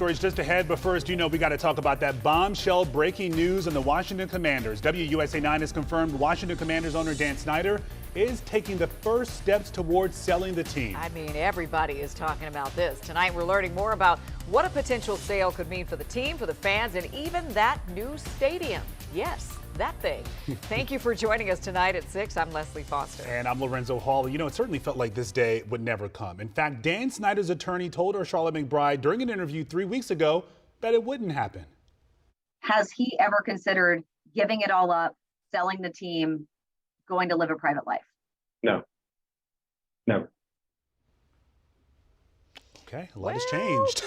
Stories just ahead, but first, we got to talk about that bombshell breaking news on the Washington Commanders. WUSA 9 has confirmed Washington Commanders owner Dan Snyder is taking the first steps towards selling the team. I mean, everybody is talking about this. Tonight, we're learning more about what a potential sale could mean for the team, for the fans, and even that new stadium. Yes, that thing. Thank you for joining us tonight at 6. I'm Leslie Foster. And I'm Lorenzo Hall. It certainly felt like this day would never come. In fact, Dan Snyder's attorney told our Charlotte McBride during an interview 3 weeks ago that it wouldn't happen. Has he ever considered giving it all up, selling the team, going to live a private life? No. Never. Okay, a lot has changed.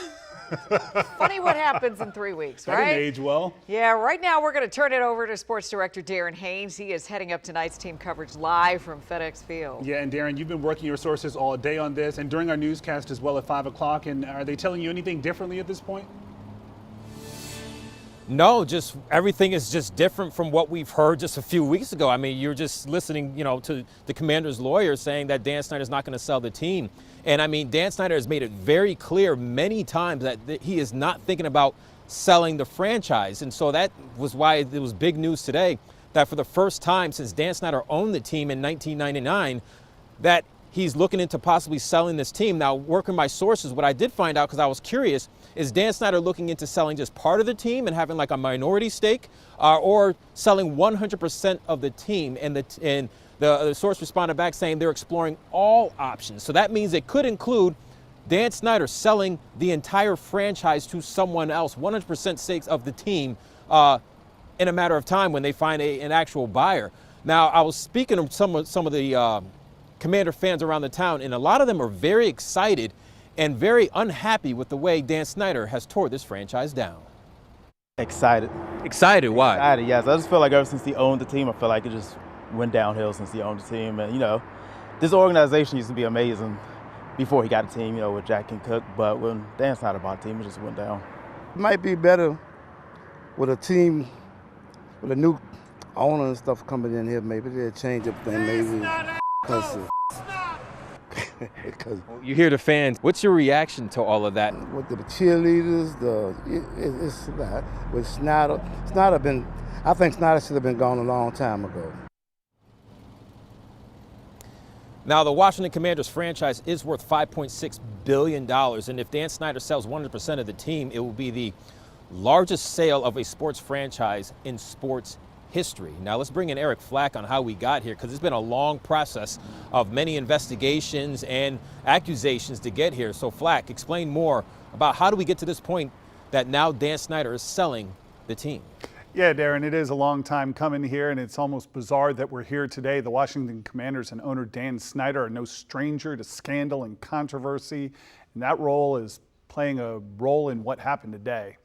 Funny what happens in 3 weeks, right? That didn't age well. Yeah, right now we're going to turn it over to sports director Darren Haynes. He is heading up tonight's team coverage live from FedEx Field. Yeah, and Darren, you've been working your sources all day on this and during our newscast as well at 5 o'clock. And are they telling you anything differently at this point? No, just everything is just different from what we've heard just a few weeks ago. I mean, you're just listening, to the Commander's lawyer saying that Dan Snyder's not going to sell the team. And I mean, Dan Snyder has made it very clear many times that he is not thinking about selling the franchise. And so that was why it was big news today that for the first time since Dan Snyder owned the team in 1999, that he's looking into possibly selling this team. Now, working my sources, what I did find out, because I was curious, is Dan Snyder looking into selling just part of the team and having like a minority stake, or selling 100% of the team? And the source responded back saying they're exploring all options. So that means it could include Dan Snyder selling the entire franchise to someone else, 100% stakes of the team, in a matter of time when they find an actual buyer. Now, I was speaking to some of the Commander fans around the town, and a lot of them are very excited and very unhappy with the way Dan Snyder has tore this franchise down. Excited. Excited? Why? Excited, yes. I just feel like ever since he owned the team, I feel like it just went downhill since he owned the team. And, this organization used to be amazing before he got a team, with Jack and Cook. But when Dan Snyder bought the team, it just went down. It might be better with a team, with a new owner and stuff coming in here. Maybe they'll change up things, maybe. Because you hear the fans. What's your reaction to all of that? with the cheerleaders, it's not. With Snyder I think Snyder should have been gone a long time ago. Now, the Washington Commanders franchise is worth $5.6 billion. And if Dan Snyder sells 100% of the team, it will be the largest sale of a sports franchise in sports history. Now, let's bring in Eric Flack on how we got here, because it's been a long process of many investigations and accusations to get here. So, Flack, explain more about how do we get to this point that now Dan Snyder is selling the team? Yeah, Darren, it is a long time coming here, and it's almost bizarre that we're here today. The Washington Commanders and owner Dan Snyder are no stranger to scandal and controversy, and that role is playing a role in what happened today.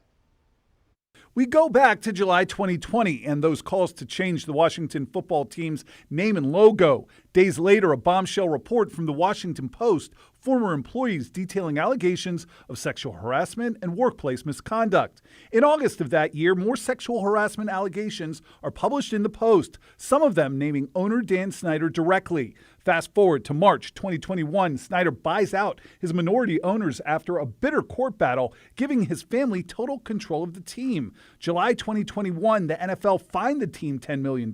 We go back to July 2020 and those calls to change the Washington football team's name and logo. Days later, a bombshell report from the Washington Post, former employees detailing allegations of sexual harassment and workplace misconduct. In August of that year, more sexual harassment allegations are published in the Post, some of them naming owner Dan Snyder directly. Fast forward to March 2021, Snyder buys out his minority owners after a bitter court battle, giving his family total control of the team. July 2021, the NFL fined the team $10 million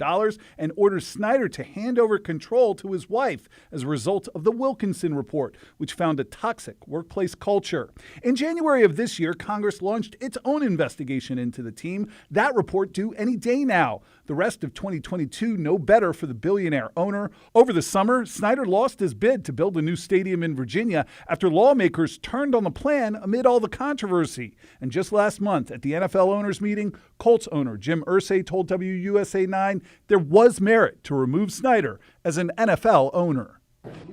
and orders Snyder to hand over control to his wife as a result of the Wilkinson report, which found a toxic workplace culture. In January of this year, Congress launched its own investigation into the team. That report due any day now. The rest of 2022 no better for the billionaire owner. Over the summer, Snyder lost his bid to build a new stadium in Virginia after lawmakers turned on the plan amid all the controversy. And just last month at the NFL owners meeting, Colts owner Jim Irsay told WUSA 9 there was merit to remove Snyder as an NFL owner.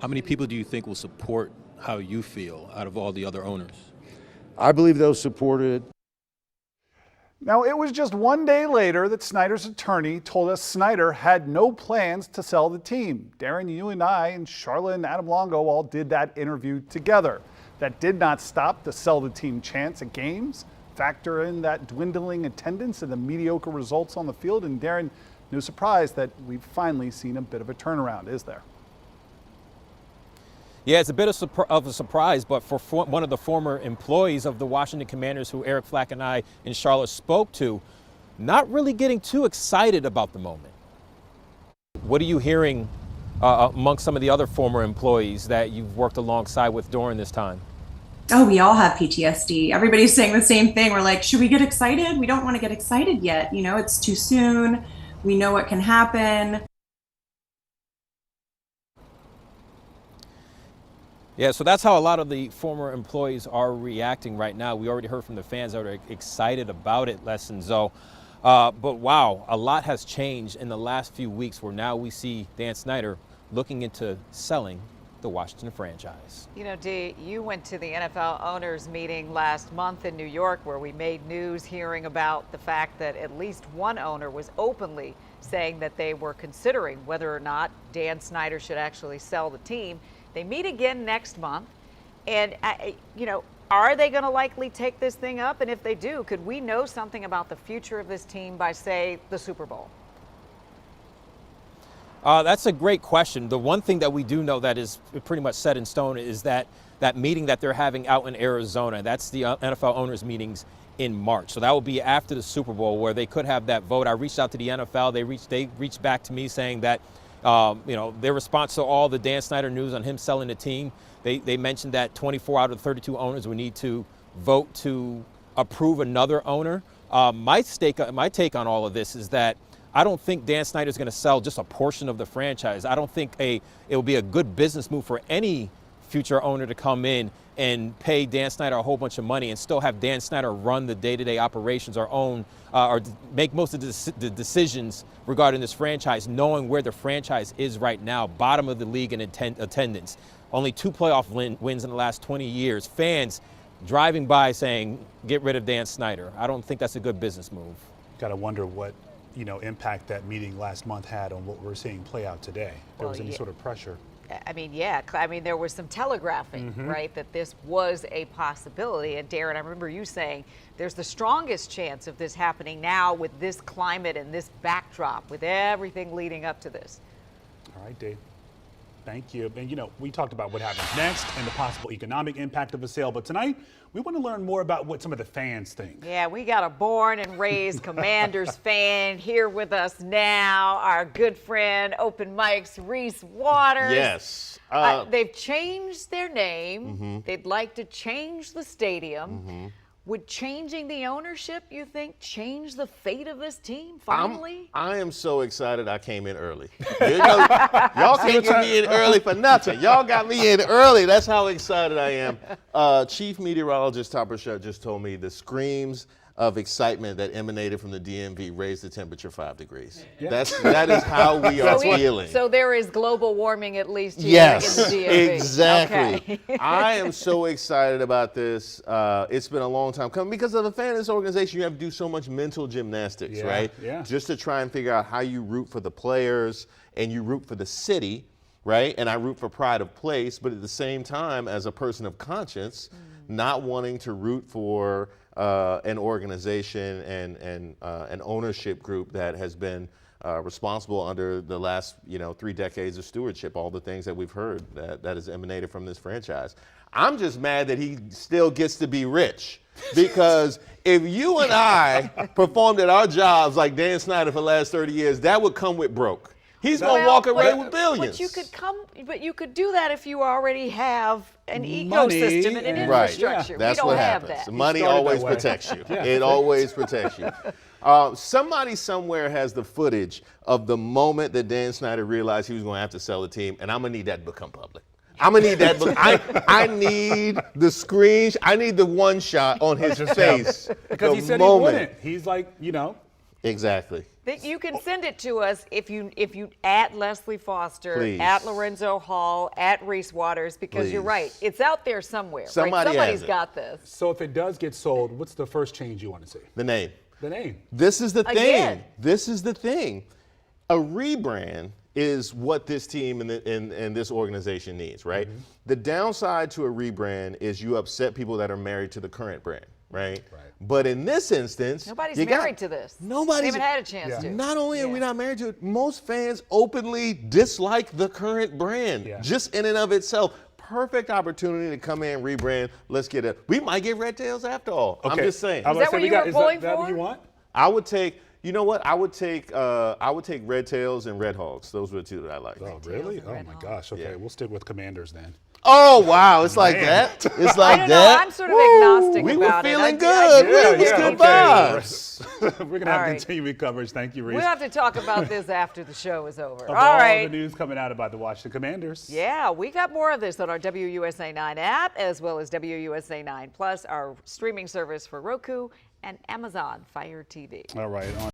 How many people do you think will support how you feel out of all the other owners? I believe they'll support it. Now, it was just one day later that Snyder's attorney told us Snyder had no plans to sell the team. Darren, you and I and Charlotte and Adam Longo all did that interview together. That did not stop the sell the team chance at games. Factor in that dwindling attendance and the mediocre results on the field. And Darren, no surprise that we've finally seen a bit of a turnaround, is there? Yeah, it's a bit of a surprise, but for one of the former employees of the Washington Commanders who Eric Flack and I in Charlotte spoke to, not really getting too excited about the moment. What are you hearing amongst some of the other former employees that you've worked alongside with during this time? Oh, we all have PTSD. Everybody's saying the same thing. We're like, should we get excited? We don't want to get excited yet. You know, it's too soon. We know what can happen. Yeah, so that's how a lot of the former employees are reacting right now. We already heard from the fans that are excited about it, Les and Zoe. But wow, a lot has changed in the last few weeks where now we see Dan Snyder looking into selling the Washington franchise. You know, Dee, you went to the NFL owners meeting last month in New York where we made news hearing about the fact that at least one owner was openly saying that they were considering whether or not Dan Snyder should actually sell the team. They meet again next month, and, you know, are they going to likely take this thing up? And if they do, could we know something about the future of this team by, say, the Super Bowl? That's a great question. The one thing that we do know that is pretty much set in stone is that meeting that they're having out in Arizona. That's the NFL owners meetings in March. So that will be after the Super Bowl where they could have that vote. I reached out to the NFL. They reached back to me saying that you know, their response to all the Dan Snyder news on him selling the team, they mentioned that 24 out of 32 owners would need to vote to approve another owner. My take on all of this is that I don't think Dan Snyder is going to sell just a portion of the franchise. I don't think it will be a good business move for any future owner to come in and pay Dan Snyder a whole bunch of money and still have Dan Snyder run the day-to-day operations or own or make most of the decisions regarding this franchise, knowing where the franchise is right now, bottom of the league in attendance. Only 2 playoff wins in the last 20 years. Fans driving by saying, get rid of Dan Snyder. I don't think that's a good business move. Got to wonder what, you know, impact that meeting last month had on what we're seeing play out today. If there was any sort of pressure. I mean, yeah. I mean, there was some telegraphing, right, that this was a possibility. And Darren, I remember you saying there's the strongest chance of this happening now with this climate and this backdrop, with everything leading up to this. All right, Dave. Thank you. And, you know, we talked about what happens next and the possible economic impact of a sale. But tonight, we want to learn more about what some of the fans think. Yeah, we got a born and raised Commanders fan here with us now. Our good friend, Open Mic's Reese Waters. Yes. They've changed their name. They'd like to change the stadium. Would changing the ownership, you think, change the fate of this team finally? I am so excited I came in early. You know, y'all can't get me in early for nothing. Y'all got me in early. That's how excited I am. Chief Meteorologist Topper Shutt just told me the screams of excitement that emanated from the DMV raised the temperature 5 degrees. Yeah. That is how we are feeling. So there is global warming at least here yes, in the DMV. Exactly. Okay. I am so excited about this. It's been a long time coming because of the fan of this organization. You have to do so much mental gymnastics, right? Yeah. Just to try and figure out how you root for the players and you root for the city, right? And I root for pride of place, but at the same time, as a person of conscience, not wanting to root for an organization and an ownership group that has been responsible under the last 3 decades of stewardship, all the things that we've heard that has emanated from this franchise. I'm just mad that he still gets to be rich, because if you and I performed at our jobs like Dan Snyder for the last 30 years, that would come with broke. He's going to walk away with billions. But you could do that if you already have an ecosystem and an infrastructure. Yeah. That's we don't what have happens. that. Money always protects you. It always protects you. Somebody somewhere has the footage of the moment that Dan Snyder realized he was going to have to sell the team, and I'm going to need that to become public. I'm going to need that. I need the screen. I need the one shot on his face. Because he said he wouldn't. He's like, Exactly. You can send it to us if you at Leslie Foster, Please. at Lorenzo Hall, at Reese Waters, because you're right. It's out there somewhere. Somebody's got this. So if it does get sold, what's the first change you want to see? The name. The name. This is the thing. Again. This is the thing. A rebrand is what this team and this organization needs, right? The downside to a rebrand is you upset people that are married to the current brand, right? But in this instance, nobody's married to this. They haven't had a chance to. Not only are we not married to it, most fans openly dislike the current brand, just in and of itself. perfect opportunity to come in, rebrand. Let's get it. We might get Red Tails after all. I'm just saying. Is that what you were pulling for? Is that what you want? I would take. You know what? I would take Red Tails and Red Hogs. Those were the two that I like. Oh, really? Oh my gosh. Okay, we'll stick with Commanders then. Oh wow! It's like that. It's like I don't that. know. I'm sort of agnostic we about were it. feeling good. It was good vibes. We're gonna have continuing coverage. Thank you, Reese. We'll have to talk about this after the show is over. All right. the news coming out about the Washington Commanders. Yeah, we got more of this on our WUSA 9 app as well as WUSA 9 Plus, our streaming service for Roku and Amazon Fire TV. All right.